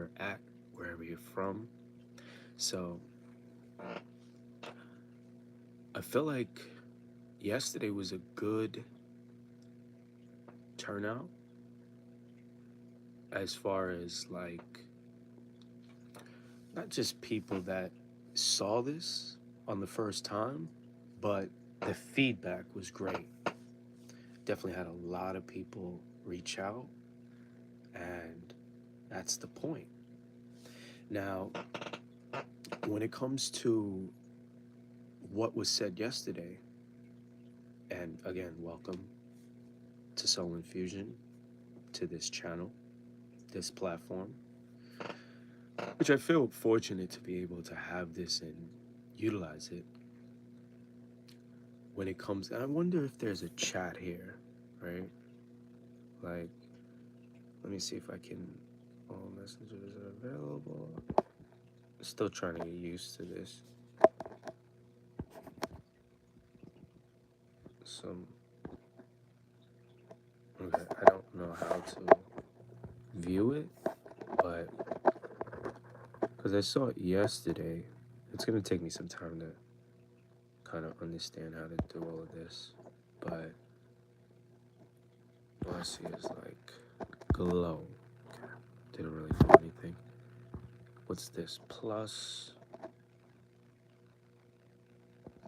you're at, wherever you're from. So I feel like yesterday was a good turnout as far as like not just people that saw this on the first time, but the feedback was great. Definitely had a lot of people reach out, and that's the point. Now, when it comes to what was said yesterday, and again, welcome to SOLEInfusion, to this channel, this platform, which I feel fortunate to be able to have this and utilize it when it comes. I wonder if there's a chat here, right? Like, let me see if I can. All messages are available. Still trying to get used to this. Some. Okay, I don't know how to view it, but because I saw it yesterday, it's gonna take me some time to kind of understand how to do all of this. But all I see is like glow. Okay, didn't really do anything. What's this? Plus.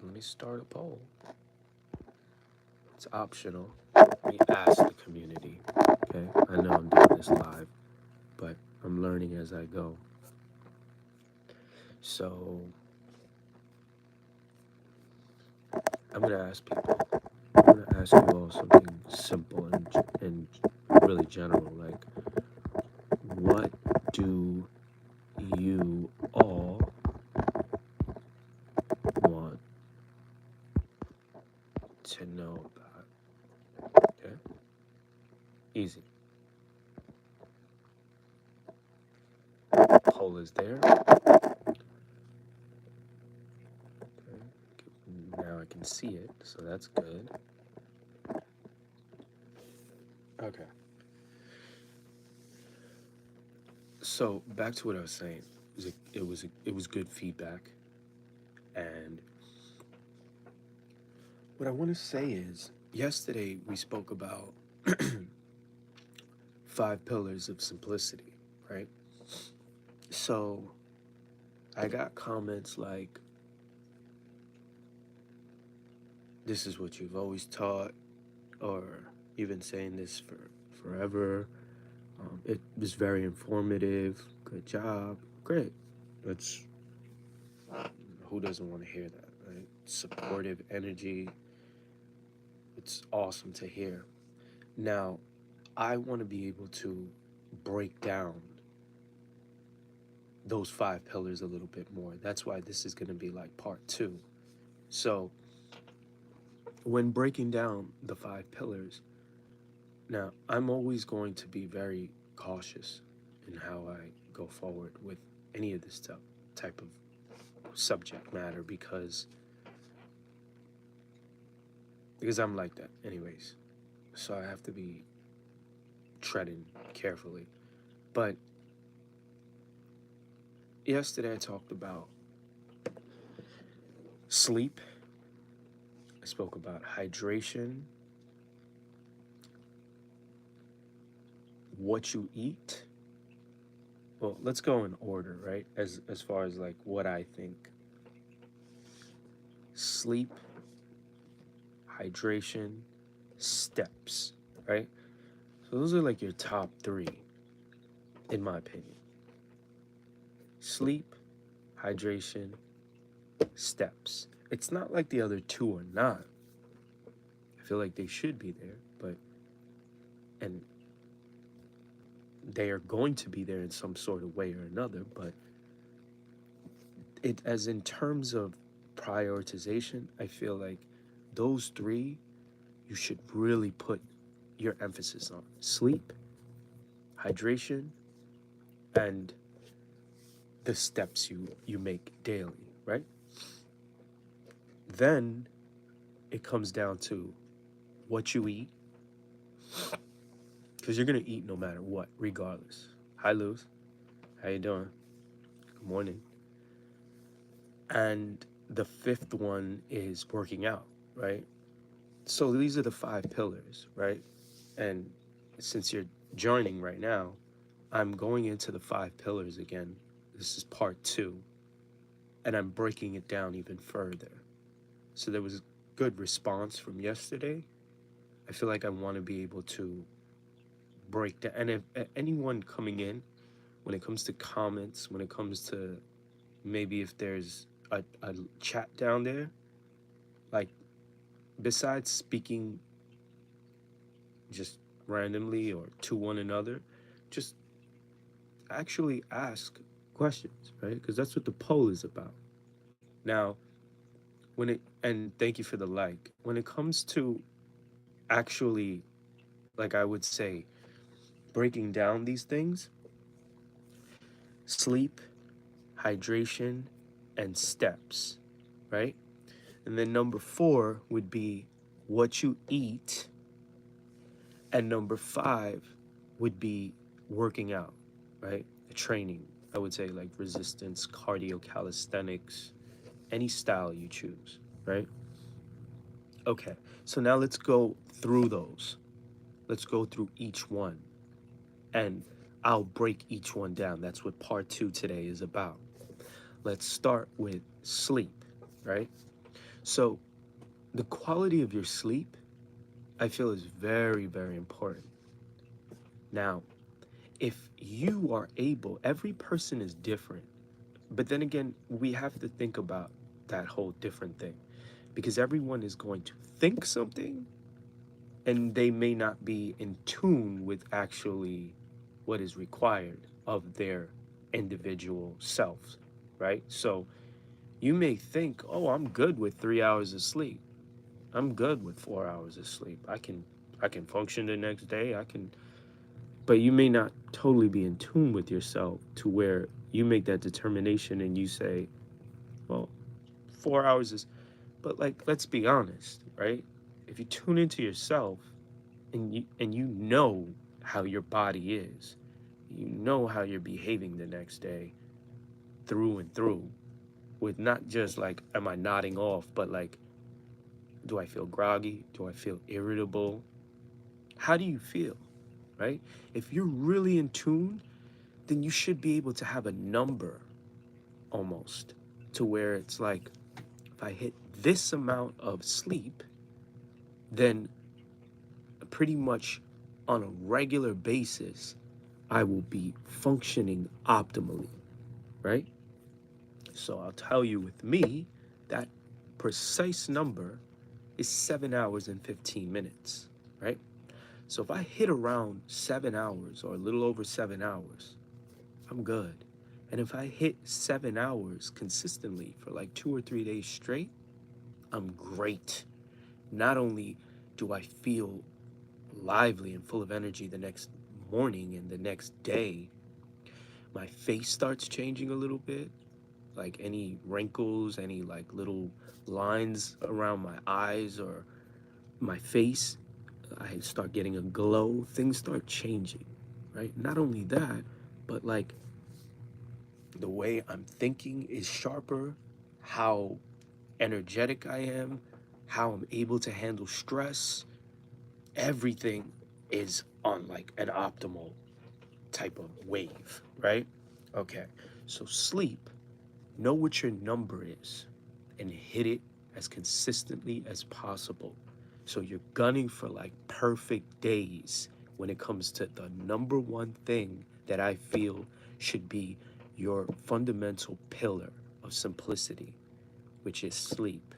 Let me start a poll. It's optional. Let me ask the community. Okay, I know I'm doing this live, but I'm learning as I go. So I'm gonna ask people. I'm gonna ask you all something simple and really general. Like, what do you all want to know about? Okay, easy. Poll is there. Okay. Now I can see it, so that's good. Okay. So back to what I was saying. It was good feedback, and what I want to say is yesterday we spoke about 5 pillars of simplicity, right? So I got comments like, "This is what you've always taught," or "You've been saying this for forever." It was very informative. Good job. Great. That's who doesn't want to hear that, right? Supportive energy. It's awesome to hear. Now, I want to be able to break down those 5 pillars a little bit more. That's why this is going to be like part 2. So, when breaking down the 5 pillars, now I'm always going to be very cautious in how I go forward with any of this type of subject matter because I'm like that anyways. So I have to be treading carefully. But yesterday I talked about sleep. I spoke about hydration, what you eat. Well, let's go in order, right? As far as like what I think. Sleep, hydration, steps, right? So those are like your top 3 in my opinion. Sleep, hydration, steps. It's not like the other 2 are not. I feel like they should be there, and they are going to be there in some sort of way or another, but it as in terms of prioritization, I feel like those 3 you should really put your emphasis on: sleep, hydration, and the steps you make daily, right? Then it comes down to what you eat, because you're gonna eat no matter what, regardless. Hi, Luz. How you doing? Good morning. And the fifth one is working out, right? So these are the five pillars, right? And since you're joining right now, I'm going into the five pillars again. This is part two, and I'm breaking it down even further. So there was a good response from yesterday. I feel like I want to be able to break down. And if anyone coming in, when it comes to comments, when it comes to maybe if there's a chat down there, like besides speaking just randomly or to one another, just actually ask questions, right? Because that's what the poll is about. Now, and thank you for the like, when it comes to actually, like I would say, breaking down these things, sleep, hydration, and steps, right? And then number four would be what you eat. And number five would be working out, right? Training. I would say like resistance, cardio, calisthenics, any style you choose, right? Okay, so now let's go through those. Let's go through each one. And I'll break each one down. That's what part two today is about. Let's start with sleep, right? So, the quality of your sleep, I feel, is very, very important. Now, if you are able, every person is different. But then again, we have to think about that whole different thing because everyone is going to think something and they may not be in tune with actually what is required of their individual selves, right? So you may think, oh, I'm good with 3 hours of sleep. I'm good with 4 hours of sleep. I can function the next day. I can, but you may not totally be in tune with yourself to where you make that determination and you say, well, 4 hours is, but like, let's be honest, right? If you tune into yourself and you know how your body is, you know how you're behaving the next day through and through, with not just like, am I nodding off, but like, do I feel groggy? Do I feel irritable? How do you feel, right? If you're really in tune, then you should be able to have a number almost to where it's like, if I hit this amount of sleep, then pretty much on a regular basis, I will be functioning optimally, right? So I'll tell you with me, that precise number is 7 hours and 15 minutes, right? So if I hit around 7 hours or a little over 7 hours, I'm good. And if I hit 7 hours consistently for like 2 or 3 days straight, I'm great. Not only do I feel lively and full of energy the next morning and the next day, my face starts changing a little bit, like any wrinkles, any like little lines around my eyes or my face, I start getting a glow, things start changing, right? Not only that, but like the way I'm thinking is sharper, how energetic I am, how I'm able to handle stress, everything is on like an optimal type of wave, right? Okay, so sleep, know what your number is and hit it as consistently as possible. So you're gunning for like perfect days when it comes to the number one thing that I feel should be your fundamental pillar of simplicity, which is sleep.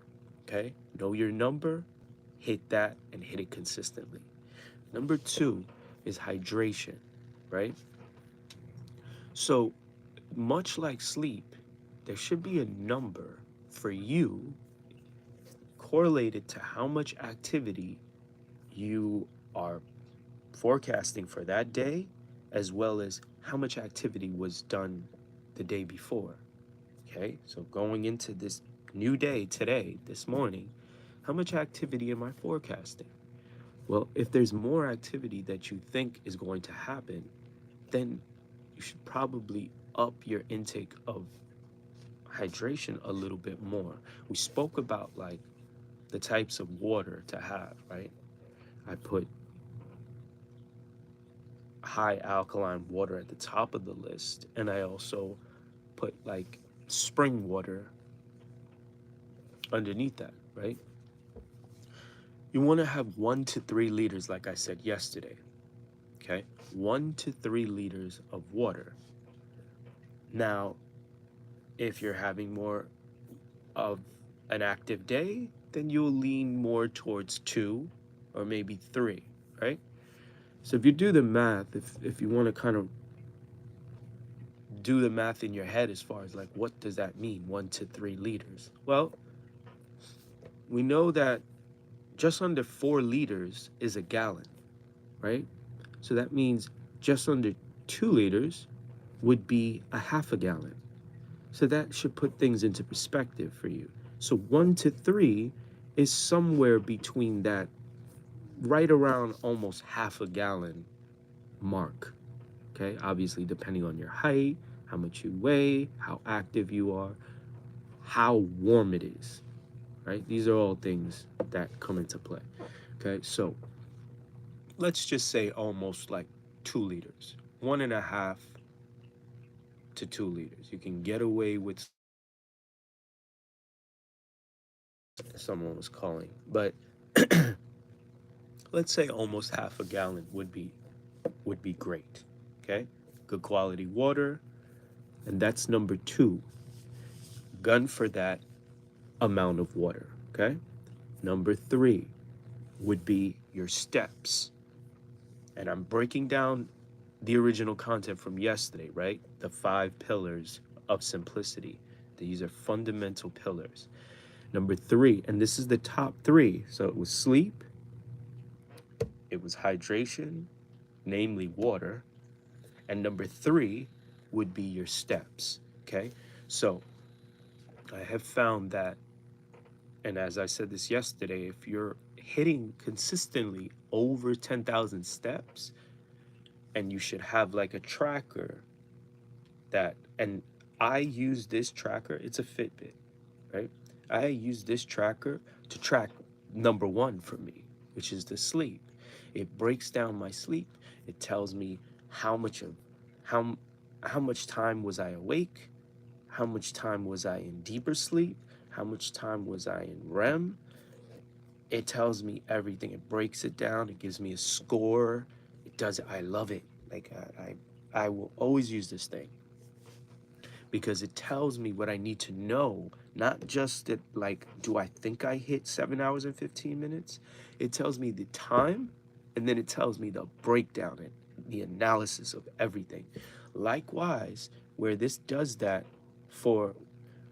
Okay? Know your number, hit that, and hit it consistently. Number two is hydration, right? So, much like sleep, there should be a number for you correlated to how much activity you are forecasting for that day, as well as how much activity was done the day before. Okay, so going into this new day today, this morning, how much activity am I forecasting? Well, if there's more activity that you think is going to happen, then you should probably up your intake of hydration a little bit more. We spoke about like the types of water to have, right? I put high alkaline water at the top of the list, and I also put like spring water underneath that, right? You want to have 1 to 3 liters, like I said yesterday, okay? 1 to 3 liters of water. Now, if you're having more of an active day, then you'll lean more towards 2 or maybe 3, right? So if you do the math, if you want to kind of do the math in your head as far as like what does that mean, 1 to 3 liters? Well, we know that just under 4 liters is a gallon, right? So that means just under 2 liters would be a half a gallon. So that should put things into perspective for you. So 1 to 3 is somewhere between that, right around almost half a gallon mark. Okay, obviously depending on your height, how much you weigh, how active you are, how warm it is, right? These are all things that come into play. Okay, so let's just say almost like 2 liters, 1.5 to 2 liters. You can get away with, someone was calling, but let's say almost half a gallon would be great. Okay, good quality water, and that's number 2. Gun for that amount of water. Okay, number 3 would be your steps, and I'm breaking down the original content from yesterday, right? The 5 pillars of simplicity. These are fundamental pillars. Number 3, and this is the top 3. So it was sleep, it was hydration, namely water, and number 3 would be your steps. Okay, so I have found that, and as I said this yesterday, if you're hitting consistently over 10,000 steps, and you should have like a tracker that, and I use this tracker, it's a Fitbit, right? I use this tracker to track number 1 for me, which is the sleep. It breaks down my sleep. It tells me how much of how how much time was I awake, how much time was I in deeper sleep, how much time was I in REM. It tells me everything. It breaks it down. It gives me a score. It does it. I love it. Like I will always use this thing because it tells me what I need to know, not just that, like, do I think I hit 7 hours and 15 minutes? It tells me the time, and then it tells me the breakdown and the analysis of everything. Likewise, where this does that for,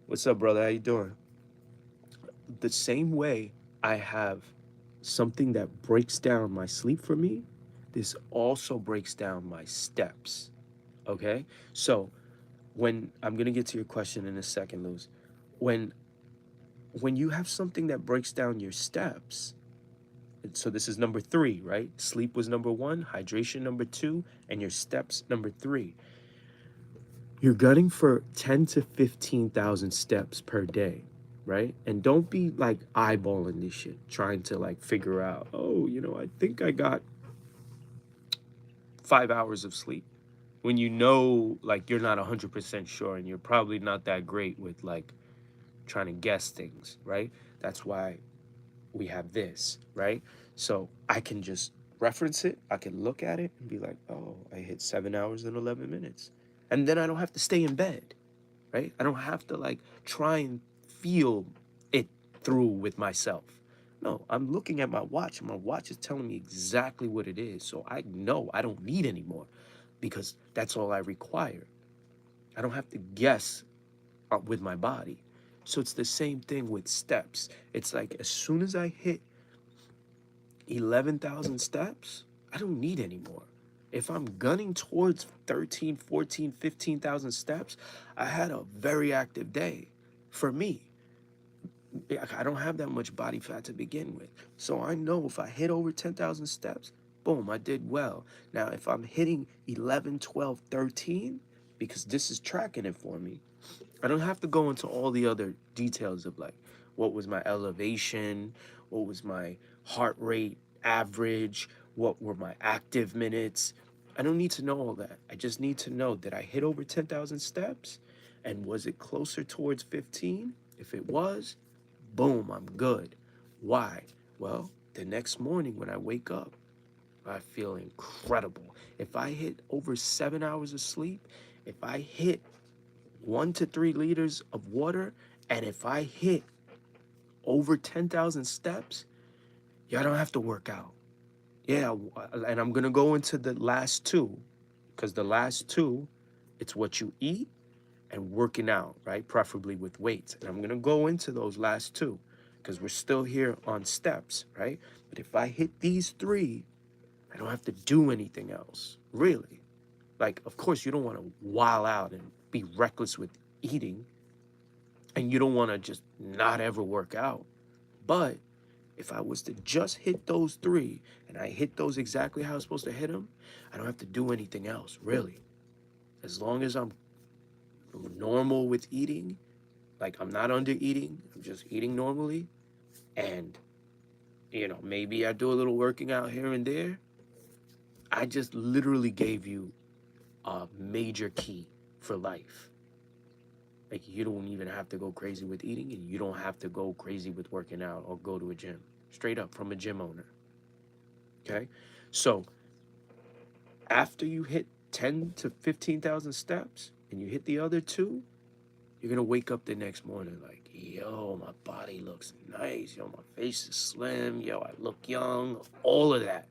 what's up, brother? How you doing? The same way I have something that breaks down my sleep for me, this also breaks down my steps. Okay? So when I'm gonna get to your question in a second, Luz. When when you have something that breaks down your steps, so this is number 3, right? Sleep was number 1, hydration number 2, and your steps number 3. You're gunning for 10 to 15,000 steps per day, right? And don't be like eyeballing this shit, trying to like figure out, oh, I think I got 5 hours of sleep. When you know, like, you're not 100% sure, and you're probably not that great with like trying to guess things, right? That's why we have this, right? So I can just reference it, I can look at it and be like, oh, I hit 7 hours and 11 minutes. And then I don't have to stay in bed, right? I don't have to like try and feel it through with myself. No, I'm looking at my watch, and my watch is telling me exactly what it is. So I know I don't need any more because that's all I require. I don't have to guess with my body. So it's the same thing with steps. It's like as soon as I hit 11,000 steps, I don't need any more. If I'm gunning towards 13, 14, 15,000 steps, I had a very active day for me. I don't have that much body fat to begin with. So I know if I hit over 10,000 steps, boom, I did well. Now, if I'm hitting 11, 12, 13, because this is tracking it for me. I don't have to go into all the other details of like what was my elevation, what was my heart rate average, what were my active minutes. I don't need to know all that. I just need to know that I hit over 10,000 steps, and was it closer towards 15? If it was, boom, I'm good. Why? Well, the next morning when I wake up, I feel incredible. If I hit over 7 hours of sleep, if I hit 1 to 3 liters of water, and if I hit over 10,000 steps, yeah, I don't have to work out. Yeah, and I'm gonna go into the last two, because the last two, it's what you eat and working out, right? Preferably with weights. And I'm gonna go into those last two, because we're still here on steps, right? But if I hit these three, I don't have to do anything else, really. Like, of course, you don't want to wild out and be reckless with eating, and you don't want to just not ever work out. But if I was to just hit those three and I hit those exactly how I'm supposed to hit them, I don't have to do anything else, really. As long as I'm normal with eating, like I'm not under eating, I'm just eating normally, and maybe I do a little working out here and there. I just literally gave you a major key for life. Like, you don't even have to go crazy with eating, and you don't have to go crazy with working out or go to a gym. Straight up from a gym owner. Okay? So after you hit 10 to 15,000 steps and you hit the other two, you're gonna wake up the next morning like, yo, my body looks nice. Yo, my face is slim. Yo, I look young. All of that.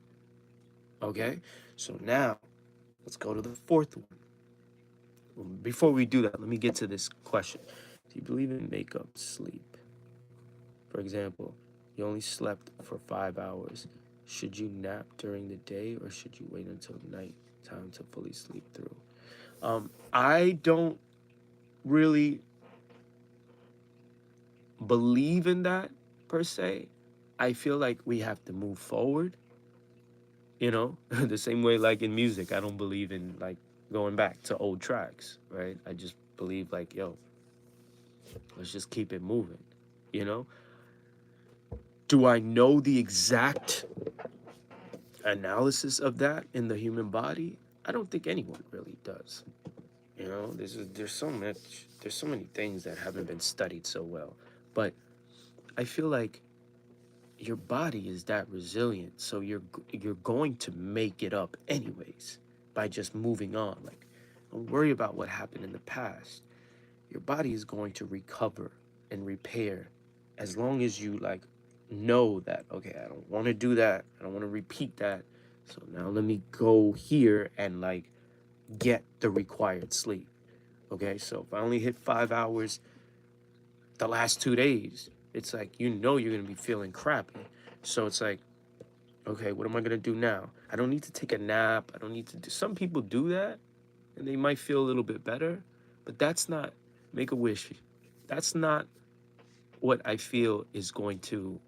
Okay? So now let's go to the fourth one. Before we do that, let me get to this question. Do you believe in make-up sleep? For example, you only slept for 5 hours. Should you nap during the day, or should you wait until night time to fully sleep through? I don't really believe in that per se. I feel like we have to move forward, the same way like in music. I don't believe in like going back to old tracks, right? I just believe like, yo, let's just keep it moving, you know? Do I know the exact analysis of that in the human body? I don't think anyone really does. There's so many things that haven't been studied so well. But I feel like your body is that resilient, so you're going to make it up anyways by just moving on. Like, don't worry about what happened in the past. Your body is going to recover and repair, as long as you like know that, okay, I don't want to do that, I don't want to repeat that, so now let me go here and like get the required sleep. Okay, so if I only hit 5 hours the last 2 days, it's like, you're gonna be feeling crappy. So it's like, okay, what am I gonna do now? I don't need to take a nap. I don't need to do. Some people do that, and they might feel a little bit better, but that's not make a wish. That's not what I feel is going to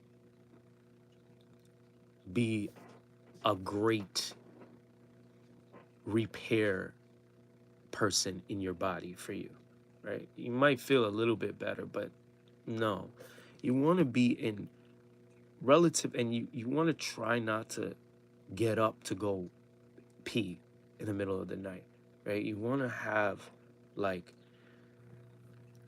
be a great repair person in your body for you, right? You might feel a little bit better, but no. You want to be in relative, and you want to try not to get up to go pee in the middle of the night, right? You want to have like,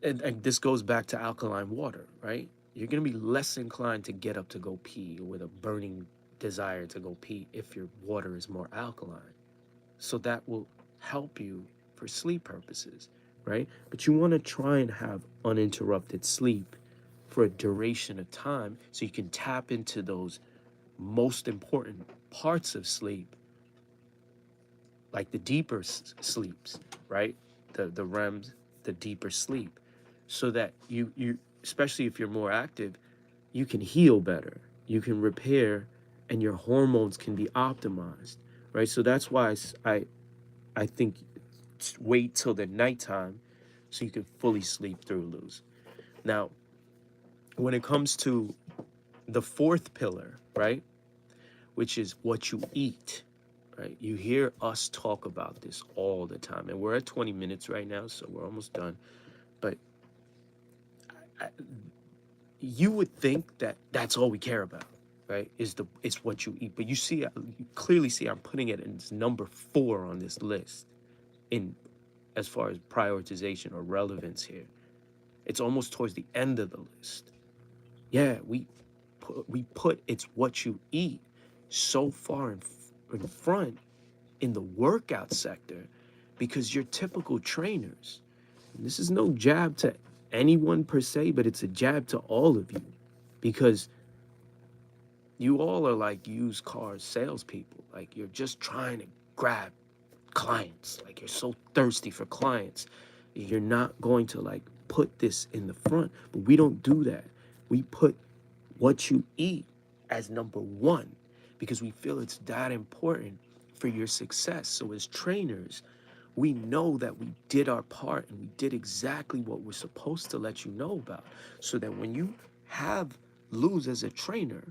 and this goes back to alkaline water, right? You're going to be less inclined to get up to go pee with a burning desire to go pee if your water is more alkaline. So that will help you for sleep purposes, right? But you want to try and have uninterrupted sleep for a duration of time so you can tap into those most important parts of sleep, like the deeper sleeps, right? The REMs, the deeper sleep, so that you especially if you're more active, you can heal better, you can repair, and your hormones can be optimized, right? So that's why I think wait till the nighttime so you can fully sleep through, Luz. Now, when it comes to the fourth pillar, right, which is what you eat, right? You hear us talk about this all the time, and we're at 20 minutes right now, so we're almost done. But I, you would think that that's all we care about, right? It's what you eat. But you clearly see I'm putting it as number 4 on this list in as far as prioritization or relevance here. It's almost towards the end of the list. Yeah, we put it's what you eat so far in front in the workout sector because you're typical trainers. And this is no jab to anyone per se, but it's a jab to all of you because you all are like used car salespeople. Like you're just trying to grab clients. Like you're so thirsty for clients. You're not going to like put this in the front, but we don't do that. We put what you eat as number 1 because we feel it's that important for your success. So as trainers, we know that we did our part and we did exactly what we're supposed to let you know about. So that when you have Luz as a trainer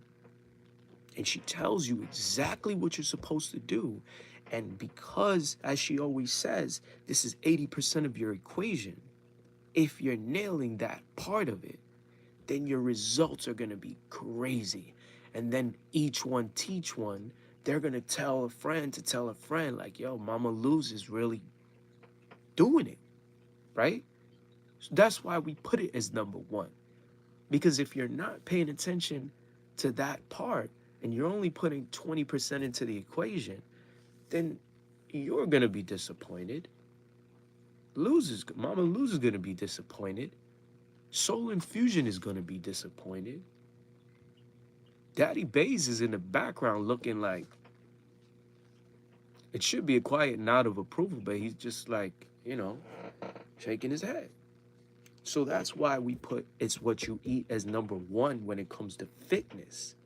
and she tells you exactly what you're supposed to do, and because, as she always says, this is 80% of your equation, if you're nailing that part of it, then your results are going to be crazy. And then each one teach one, they're going to tell a friend to tell a friend, like, yo, Mama Luz is really doing it, right? So that's why we put it as number 1. Because if you're not paying attention to that part and you're only putting 20% into the equation, then you're going to be disappointed. Mama Luz is going to be disappointed. SOLEInfusion is going to be disappointed. Daddy Bays is in the background looking like it should be a quiet nod of approval, but he's just like, shaking his head. So that's why we put it's what you eat as number 1 when it comes to fitness.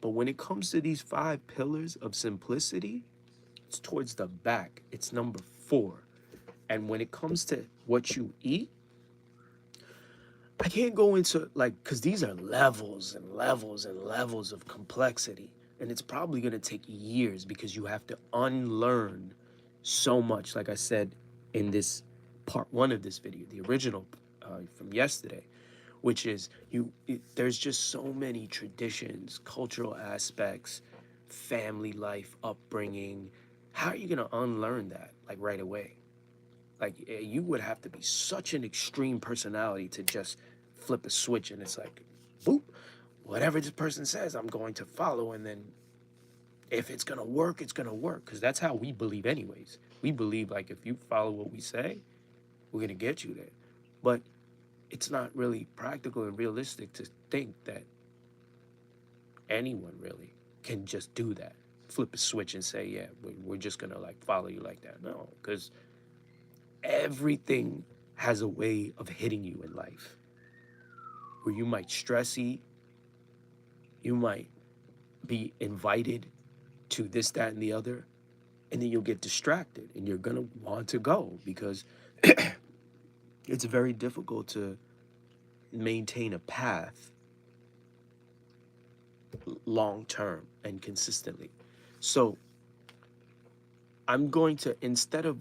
But when it comes to these 5 pillars of simplicity, it's towards the back. It's number 4. And when it comes to what you eat, I can't go into because these are levels and levels and levels of complexity. And it's probably going to take years because you have to unlearn so much. Like I said in this part 1 of this video, the original from yesterday, which is there's just so many traditions, cultural aspects, family life, upbringing. How are you going to unlearn that like right away? Like you would have to be such an extreme personality to just flip a switch and it's like, boop, whatever this person says, I'm going to follow. And then if it's going to work, it's going to work. Because that's how we believe anyways. We believe like if you follow what we say, we're going to get you there. But it's not really practical and realistic to think that anyone really can just do that. Flip a switch and say, yeah, we're just going to like follow you like that. No, because everything has a way of hitting you in life where you might stress eat, you might be invited to this, that, and the other, and then you'll get distracted and you're gonna want to go because it's very difficult to maintain a path long term and consistently. So I'm going to, instead of,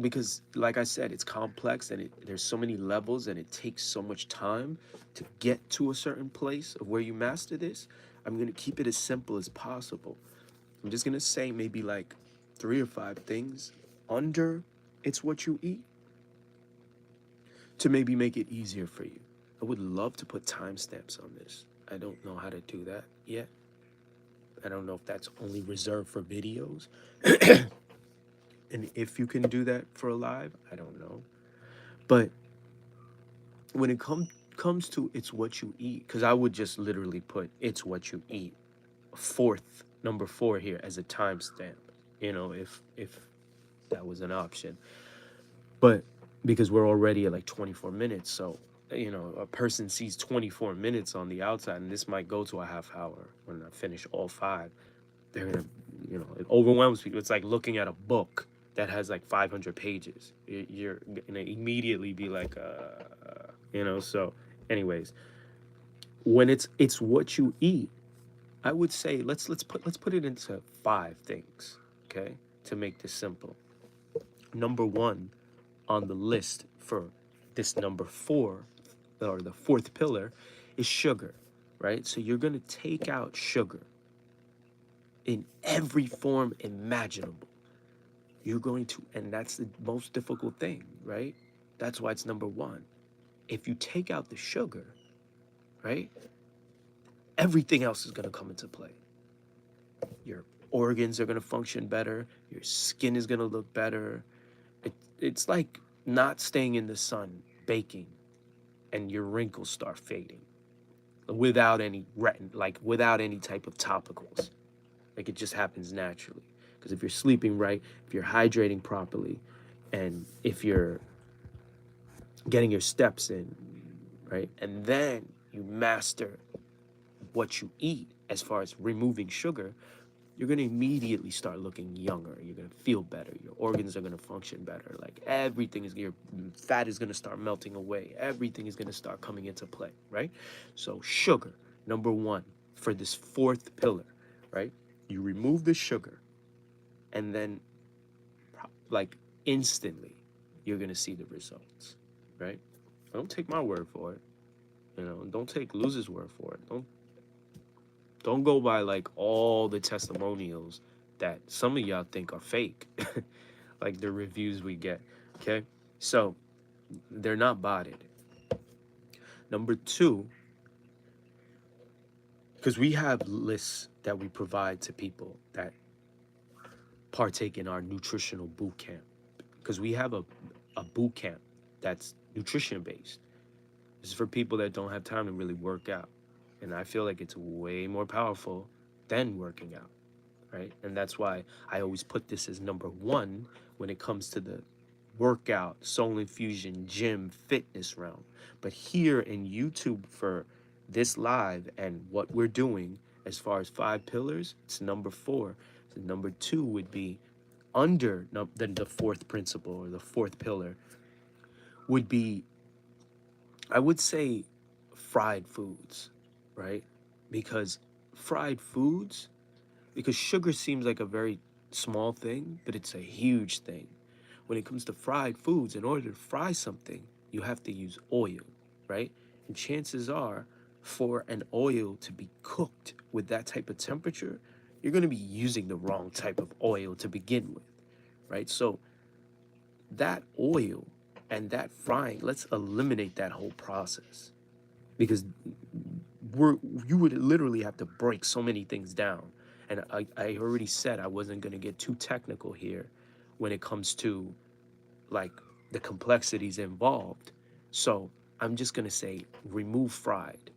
because like I said, it's complex and there's so many levels and it takes so much time to get to a certain place of where you master this, I'm going to keep it as simple as possible. I'm just going to say maybe like 3 or 5 things under it's what you eat to maybe make it easier for you. I would love to put timestamps on this. I don't know how to do that yet. I don't know if that's only reserved for videos. And if you can do that for a live, I don't know. But when it comes to it's what you eat, because I would just literally put it's what you eat, number 4 here as a timestamp, if that was an option. But because we're already at like 24 minutes, so a person sees 24 minutes on the outside, and this might go to a half hour when I finish all 5. They're gonna, it overwhelms people. It's like looking at a book that has like 500 pages. You're gonna immediately be like, So, anyways, when it's what you eat, I would say let's put it into 5 things. okay, to make this simple. Number one on the list for this number four, or the fourth pillar, is sugar, right? So you're going to take out sugar in every form imaginable. You're going to, and that's the most difficult thing, right? That's why it's number one. If you take out the sugar, right, everything else is going to come into play. Your organs are going to function better. Your skin is going to look better. It's like not staying in the sun, baking, and your wrinkles start fading without any without any type of topicals. Like it just happens naturally. Because if you're sleeping right, if you're hydrating properly, and if you're getting your steps in, right, and then you master what you eat as far as removing sugar, you're going to immediately start looking younger. You're going to feel better. Your organs are going to function better. Like everything is, your fat is going to start melting away. Everything is going to start coming into play, right? So sugar, number one for this fourth pillar, right? You remove the sugar, and then like instantly you're going to see the results, right? Don't take my word for it. Don't take Luz's word for it. Don't go by like all the testimonials that some of y'all think are fake, like the reviews we get. Okay, so they're not botted. Number two, because we have lists that we provide to people that partake in our nutritional boot camp, because we have a boot camp that's nutrition based. This is for people that don't have time to really work out. And I feel like it's way more powerful than working out, right? And that's why I always put this as number one when it comes to the workout, SOLEInfusion, gym, fitness realm. But here in YouTube for this live and what we're doing as far as 5 pillars, it's number 4. So number 2 would be under the fourth principle, or the fourth pillar would be, I would say, fried foods, right? Because fried foods, because sugar seems like a very small thing, but it's a huge thing. When it comes to fried foods, in order to fry something, you have to use oil, right? And chances are, for an oil to be cooked with that type of temperature, you're going to be using the wrong type of oil to begin with, right? So that oil and that frying, let's eliminate that whole process, because you would literally have to break so many things down. And I already said I wasn't going to get too technical here when it comes to like the complexities involved. So I'm just going to say remove fried,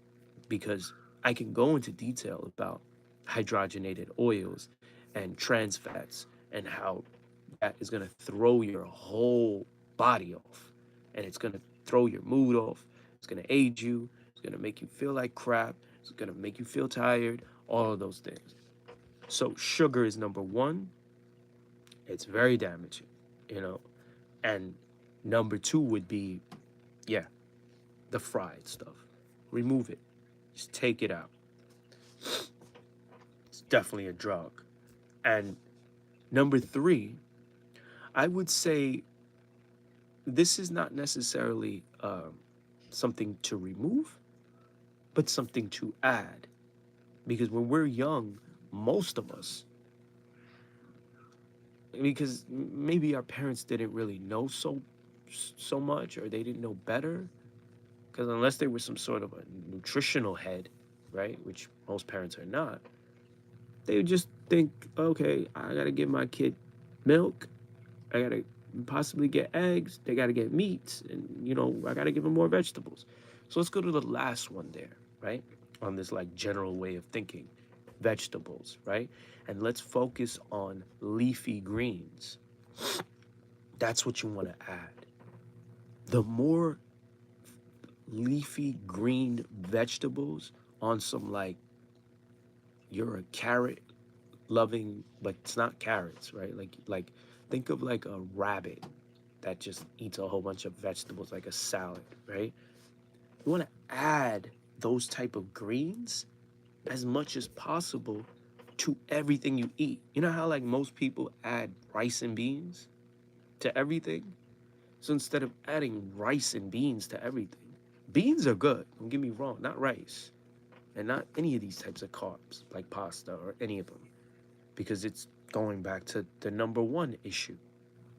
because I can go into detail about hydrogenated oils and trans fats and how that is going to throw your whole body off, and it's going to throw your mood off. It's going to age you. It's going to make you feel like crap. It's going to make you feel tired, all of those things. So sugar is number one. It's very damaging, you know. And number 2 would be, yeah, the fried stuff. Remove it. Just take it out. It's definitely a drug. And number 3, I would say this is not necessarily something to remove, but something to add. Because when we're young, most of us, because maybe our parents didn't really know so much, or they didn't know better, because unless they were some sort of a nutritional head, right, which most parents are not, they would just think, okay, I gotta give my kid milk, I gotta possibly get eggs, they gotta get meats, and I gotta give them more vegetables. So let's go to the last one there, right, on this like general way of thinking, vegetables, right? And let's focus on leafy greens. That's what you want to add. The more leafy green vegetables on some, like, you're a carrot loving, but it's not carrots, right? Like think of like a rabbit that just eats a whole bunch of vegetables, like a salad, right? You want to add those type of greens as much as possible to everything you eat. You know how like most people add rice and beans to everything? So instead of adding rice and beans to everything, beans are good, don't get me wrong, not rice, and not any of these types of carbs like pasta or any of them, because it's going back to the number one issue,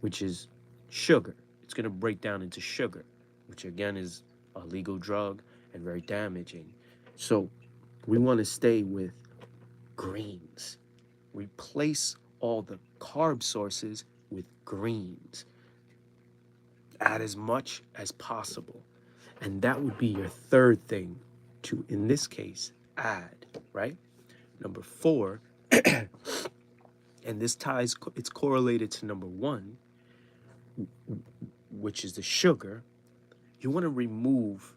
which is sugar. It's going to break down into sugar, which again is a legal drug and very damaging. So we want to stay with greens. Replace all the carb sources with greens. Add as much as possible. And that would be your third thing to, in this case, add, right? Number four, and this ties, it's correlated to number one, which is the sugar. You want to remove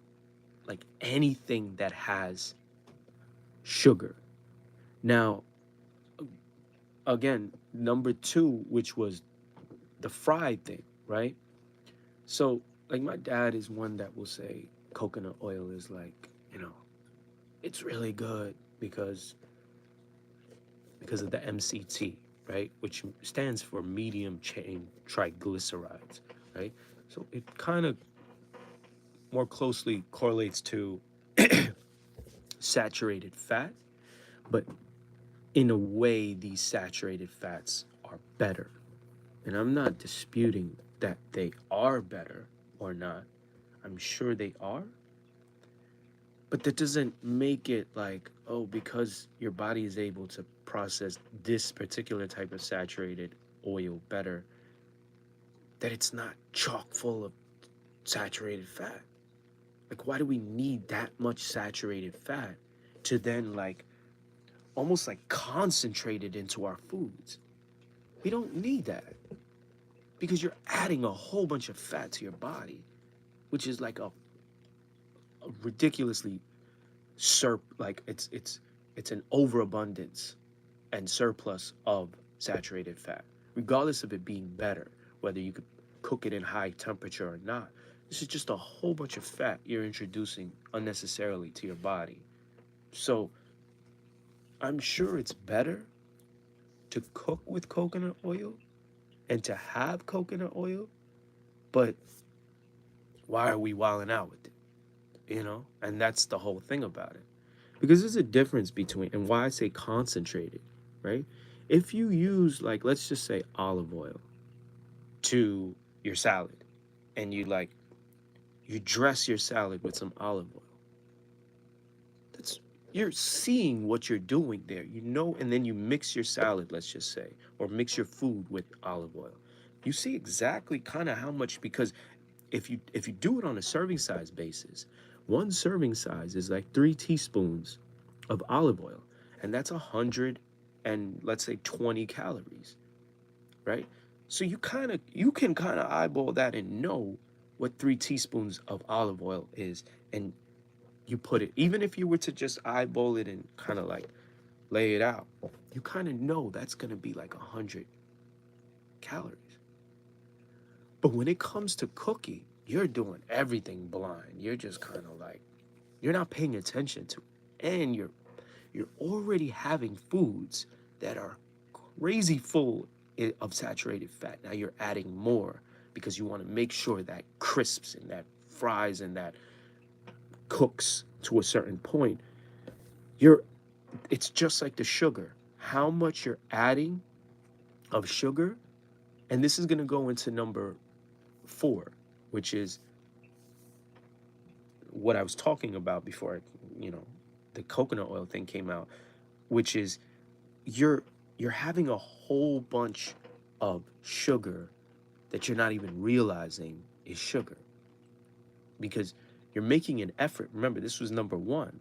like anything that has sugar. Now, again, number two, which was the fried thing, right? So, like, my dad is one that will say coconut oil is like, it's really good because of the MCT, right? Which stands for medium chain triglycerides, right? So it kind of more closely correlates to saturated fat, but in a way, these saturated fats are better. And I'm not disputing that they are better or not. I'm sure they are. But that doesn't make it like, oh, because your body is able to process this particular type of saturated oil better, that it's not chock full of saturated fat. Like, why do we need that much saturated fat to then, like, almost like concentrate it into our foods? We don't need that because you're adding a whole bunch of fat to your body, which is like a ridiculously like it's an overabundance and surplus of saturated fat, regardless of it being better, whether you could cook it in high temperature or not. This is just a whole bunch of fat you're introducing unnecessarily to your body. So I'm sure it's better to cook with coconut oil and to have coconut oil, but why are we wilding out with it? And that's the whole thing about it. Because there's a difference between, and why I say concentrated, right? If you use, like, let's just say olive oil to your salad, and you dress your salad with some olive oil, that's, you're seeing what you're doing there, and then you mix your salad, let's just say, or mix your food with olive oil. You see exactly kind of how much, because if you do it on a serving size basis, one serving size is like 3 teaspoons of olive oil, and that's 100 and let's say 20 calories, right? So you can kind of eyeball that and know what 3 teaspoons of olive oil is, and you put it, even if you were to just eyeball it and kind of like lay it out, you kind of know that's going to be like 100 calories. But when it comes to cooking, you're doing everything blind. You're just kind of like, you're not paying attention to it. And you're already having foods that are crazy full of saturated fat. Now you're adding more because you want to make sure that crisps and that fries and that cooks to a certain point. It's just like the sugar. How much you're adding of sugar, and this is going to go into number 4, which is what I was talking about before, the coconut oil thing came out, which is you're having a whole bunch of sugar that you're not even realizing is sugar, because you're making an effort. Remember, this was number 1.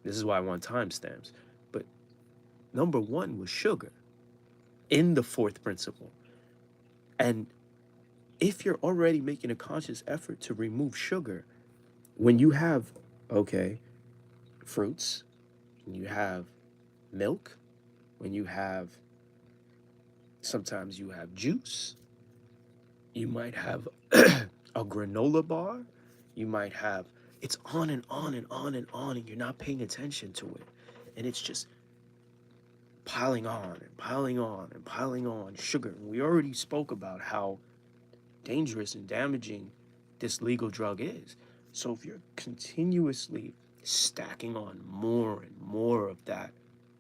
This is why I want timestamps. But number 1 was sugar in the 4th principle. And if you're already making a conscious effort to remove sugar, when you have, okay, fruits, when you have milk, when you have, sometimes you have juice, you might have a granola bar, you might have, it's on and on and on and on, and you're not paying attention to it. And it's just, piling on and piling on and piling on sugar. And we already spoke about how dangerous and damaging this legal drug is. So if you're continuously stacking on more and more of that,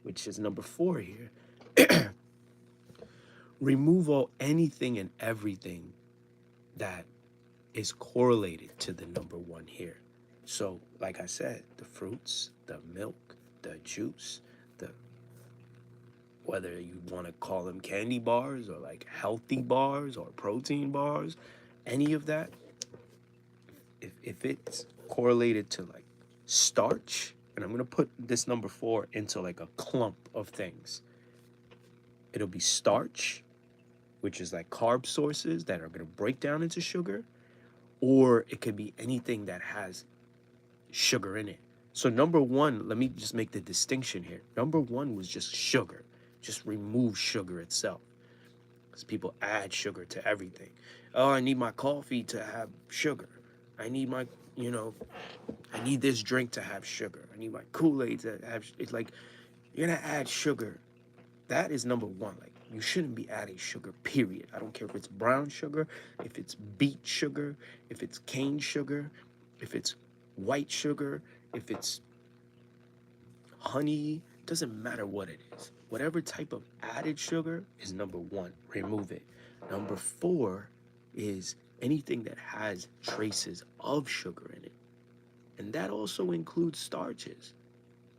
which is number four here, remove all anything and everything that is correlated to the number one here. So, like I said, the fruits, the milk, the juice, the whether you want to call them candy bars or like healthy bars or protein bars, any of that, if it's correlated to like starch, and I'm gonna put this number four into like a clump of things. It'll be starch, which is like carb sources that are gonna break down into sugar, or it could be anything that has sugar in it. So number one, let me just make the distinction here. Number one was just sugar. Just remove sugar itself. Because people add sugar to everything. Oh, I need my coffee to have sugar. I need my, you know, I need this drink to have sugar. I need my Kool-Aid to have, it's like, you're gonna add sugar. That is number one. Like, you shouldn't be adding sugar, period. I don't care if it's brown sugar, if it's beet sugar, if it's cane sugar, if it's white sugar, if it's honey, doesn't matter what it is. Whatever type of added sugar is number one, remove it. Number four is anything that has traces of sugar in it. And that also includes starches,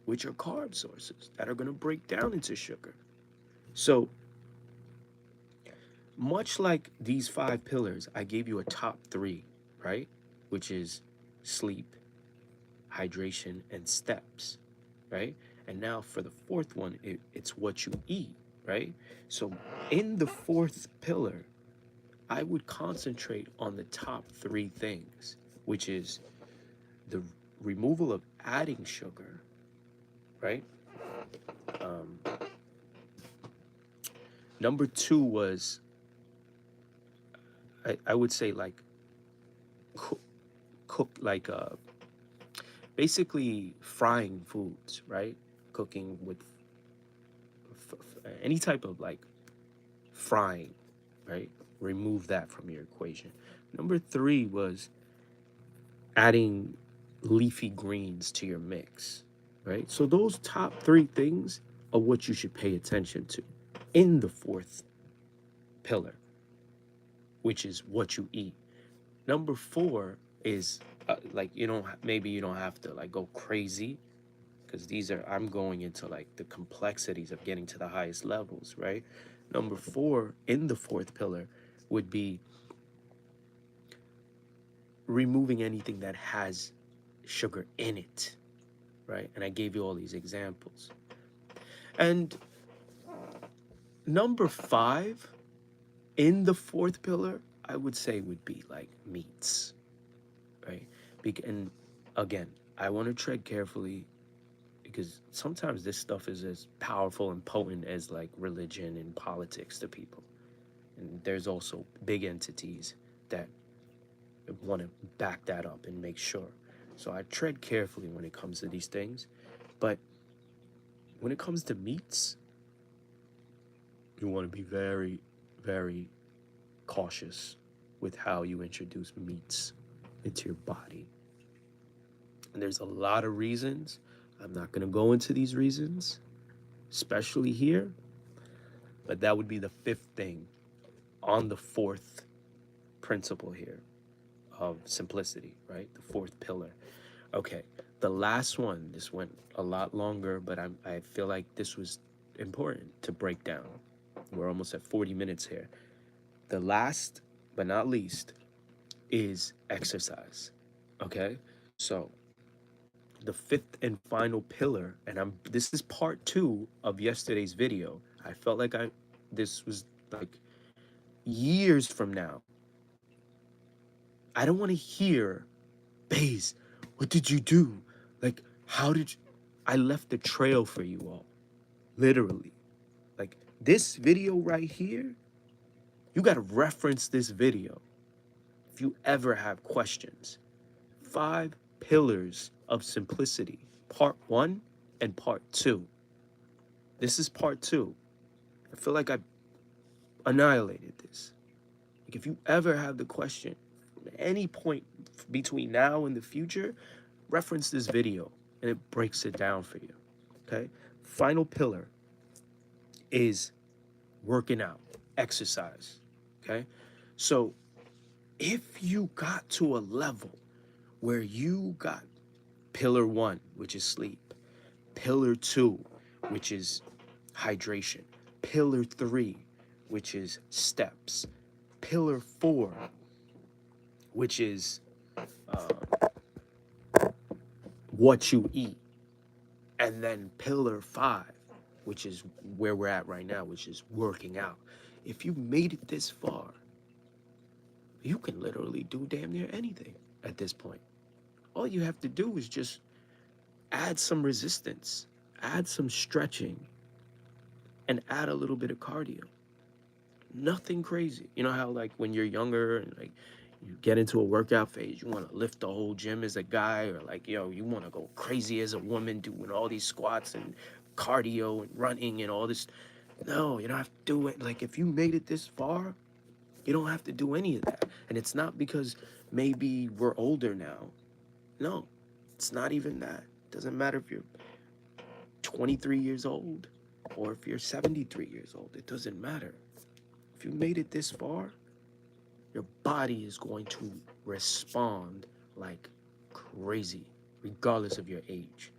which are carb sources that are going to break down into sugar. So, much like these five pillars, I gave you a top three, right? Which is sleep, hydration, and steps, right? And now for the fourth one, it's what you eat, right? So in the fourth pillar, I would concentrate on the top three things, which is the removal of adding sugar, right? Um, Number two was, I would say like cook like basically frying foods, right? Cooking with any type of like frying, right? Remove that from your equation. Number three was adding leafy greens to your mix, right? So those top three things are what you should pay attention to in the fourth pillar, which is what you eat. Number four is like you don't maybe you don't have to like go crazy because these are I'm going into like the complexities of getting to the highest levels, right? Number four in the fourth pillar would be removing anything that has sugar in it, right? And I gave you all these examples. And number five in the fourth pillar, I would say would be like meats, right? And again, I want to tread carefully because sometimes this stuff is as powerful and potent as like religion and politics to people. And there's also big entities that want to back that up and make sure. So I tread carefully when it comes to these things. But when it comes to meats, you want to be very, very cautious with how you introduce meats into your body. And there's a lot of reasons. I'm not going to go into these reasons, especially here. But that would be the fifth thing on the fourth principle here of simplicity, right? The fourth pillar. Okay, the last one, this went a lot longer, but I feel like this was important to break down. We're almost at 40 minutes here. The last but not least is exercise. Okay, so the fifth and final pillar, and this is part two of yesterday's video. I felt like this was like years from now. I don't want to hear, Baze, what did you do? Like, how did you? I left the trail for you all, literally. Like, this video right here, you got to reference this video if you ever have questions. 5 pillars of simplicity, part 1 and part 2. This is part 2. I feel like I annihilated this. Like if you ever have the question at any point between now and the future, reference this video and it breaks it down for you. Okay? Final pillar is working out, exercise. Okay? So if you got to a level where you got pillar 1, which is sleep, pillar 2, which is hydration, pillar 3, which is steps, pillar 4, which is what you eat, and then pillar 5, which is where we're at right now, which is working out. If you made it this far, you can literally do damn near anything at this point. All you have to do is just add some resistance, add some stretching, and add a little bit of cardio. Nothing crazy. You know how like when you're younger and like you get into a workout phase, you want to lift the whole gym as a guy, or like, yo, you want to go crazy as a woman doing all these squats and cardio and running and all this. No, you don't have to do it. Like if you made it this far, you don't have to do any of that. And it's not because maybe we're older now. No, it's not even that. It doesn't matter if you're 23 years old or if you're 73 years old. It doesn't matter. If you made it this far, your body is going to respond like crazy, regardless of your age.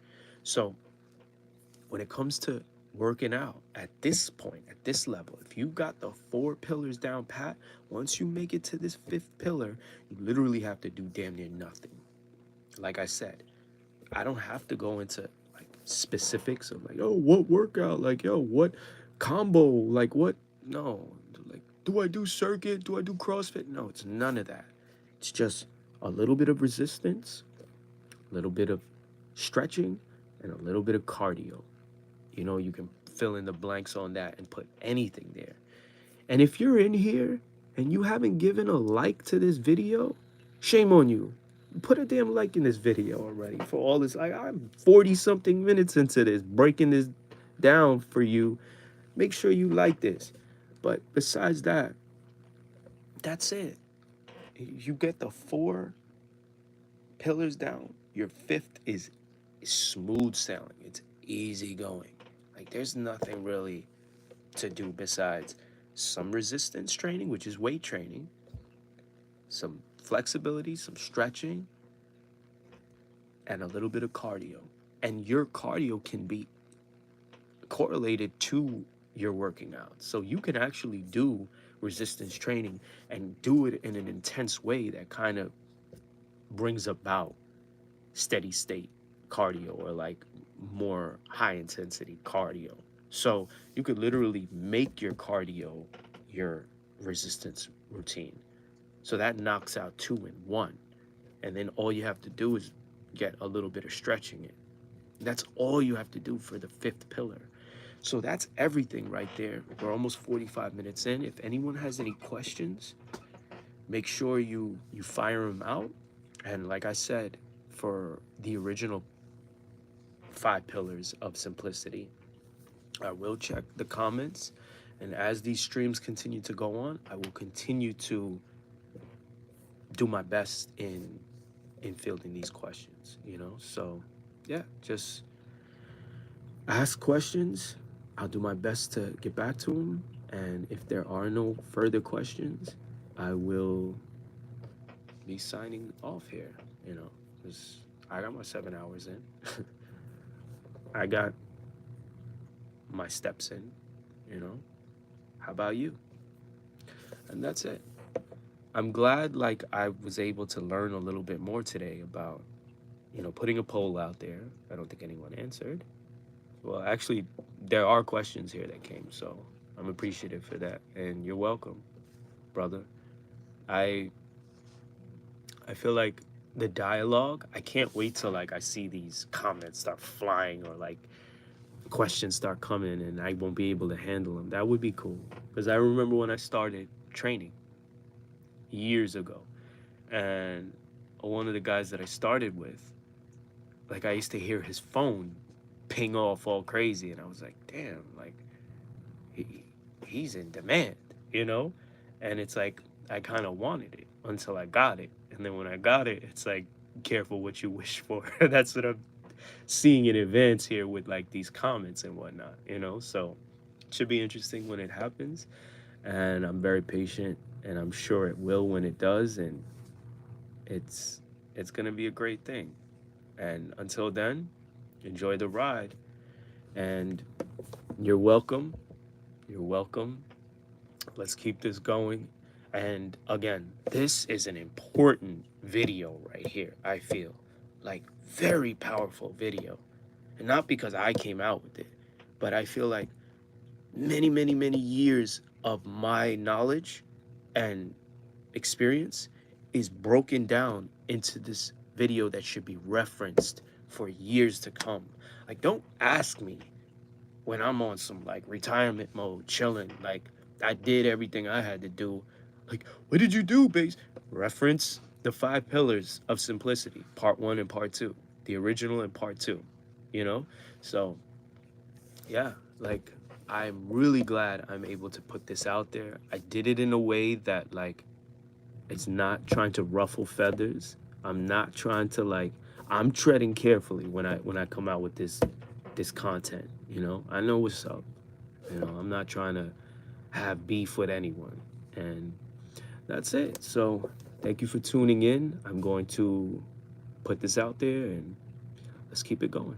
So when it comes to working out at this point, at this level, if you got the 4 pillars down pat, once you make it to this 5th pillar, you literally have to do damn near nothing. Like I said, I don't have to go into like specifics of like, oh, what workout? Like, yo, what combo? Like, what? No. Like, do I do circuit? Do I do CrossFit? No, it's none of that. It's just a little bit of resistance, a little bit of stretching, and a little bit of cardio. You know, you can fill in the blanks on that and put anything there. And if you're in here and you haven't given a like to this video, shame on you. Put a damn like in this video already for all this. Like, I'm 40 something minutes into this, breaking this down for you. Make sure you like this. But besides that, that's it. You get the 4 pillars down. Your 5th is smooth sailing. It's easy going. Like there's nothing really to do besides some resistance training, which is weight training, some flexibility, some stretching, and a little bit of cardio. And your cardio can be correlated to your working out. So you can actually do resistance training and do it in an intense way that kind of brings about steady state cardio or like more high intensity cardio. So you could literally make your cardio your resistance routine. So that knocks out 2 in 1. And then all you have to do is get a little bit of stretching in. That's all you have to do for the 5th pillar. So that's everything right there. We're almost 45 minutes in. If anyone has any questions, make sure you fire them out. And like I said, for the original 5 pillars of simplicity, I will check the comments. And as these streams continue to go on, I will continue to do my best in fielding these questions, you know? So yeah, just ask questions. I'll do my best to get back to them. And if there are no further questions, I will be signing off here, you know, because I got my 7 hours in. I got my steps in, you know. How about you? And that's it. I'm glad like I was able to learn a little bit more today about, you know, putting a poll out there. I don't think anyone answered. Well, actually, there are questions here that came, so I'm appreciative for that. And you're welcome, brother. I feel like the dialogue, I can't wait till like I see these comments start flying or like questions start coming and I won't be able to handle them. That would be cool. Because I remember when I started training years ago, and one of the guys that I started with, like I used to hear his phone ping off all crazy, and I was like, damn, like he he's in demand, you know? And it's like I kind of wanted it until I got it. And then when I got it, it's like careful what you wish for. That's what I'm seeing in advance here with like these comments and whatnot, you know? So it should be interesting when it happens. And I'm very patient and I'm sure it will when it does. And it's it's gonna be a great thing. And until then, enjoy the ride. And you're welcome. You're welcome. Let's keep this going. And again, this is an important video right here, I feel. Like, very powerful video. And not because I came out with it, but I feel like many, many, many years of my knowledge and experience is broken down into this video that should be referenced for years to come. Like, don't ask me when I'm on some like retirement mode, chilling. Like, I did everything I had to do. Like, what did you do, base? Reference the 5 pillars of simplicity, part one and part two, the original and part two, you know? So, yeah, like, I'm really glad I'm able to put this out there. I did it in a way that, like, it's not trying to ruffle feathers. I'm not trying to, like, I'm treading carefully when I come out with this content, you know? I know what's up. You know, I'm not trying to have beef with anyone. And that's it. So, thank you for tuning in. I'm going to put this out there and let's keep it going.